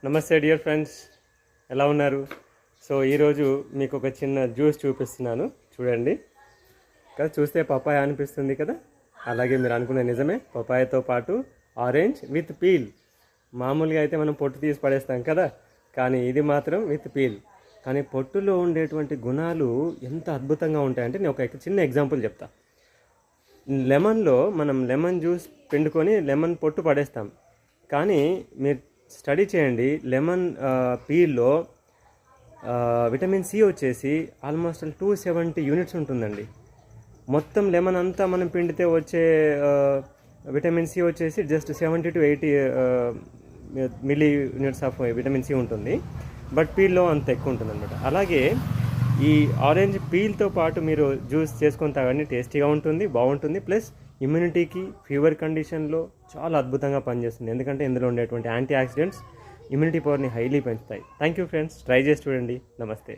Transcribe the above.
నమస్తే dear friends, ఎలా ఉన్నారు? సో ఈరోజు మీకు ఒక చిన్న జ్యూస్ చూపిస్తున్నాను, చూడండి. కదా చూస్తే పపాయ అనిపిస్తుంది కదా, అలాగే మీరు అనుకునే నిజమే. పపాయతో పాటు ఆరెంజ్ విత్ పీల్. మామూలుగా అయితే మనం పొట్టు తీసి పడేస్తాం కదా, కానీ ఇది మాత్రం విత్ పీల్. కానీ పొట్టులో ఉండేటువంటి గుణాలు ఎంత అద్భుతంగా ఉంటాయంటే నేను ఒక చిన్న ఎగ్జాంపుల్ చెప్తా. లెమన్లో మనం లెమన్ జ్యూస్ పిండుకొని లెమన్ పొట్టు పడేస్తాం, కానీ మీరు స్టడీ చేయండి, లెమన్ పీల్లో విటమిన్ సి వచ్చేసి ఆల్మోస్ట్ 270 యూనిట్స్ ఉంటుందండి. మొత్తం లెమన్ అంతా మనం పిండితే వచ్చే విటమిన్ సి వచ్చేసి just 70 to 80 milli units of vitamin C ఉంటుంది, బట్ పీల్లో అంత ఎక్కువ ఉంటుంది అనమాట. అలాగే ఈ ఆరెంజ్ పీల్తో పాటు మీరు జ్యూస్ చేసుకొని తాగండి, టేస్టీగా ఉంటుంది, బాగుంటుంది. ప్లస్ ఇమ్యూనిటీకి, ఫీవర్ కండిషన్లో చాలా అద్భుతంగా పనిచేస్తుంది, ఎందుకంటే ఇందులో ఉండేటువంటి యాంటీ ఆక్సిడెంట్స్ ఇమ్యూనిటీ పవర్ని హైలీ పెంచుతాయి. థ్యాంక్ యూ ఫ్రెండ్స్, ట్రై చేసి చూడండి. నమస్తే.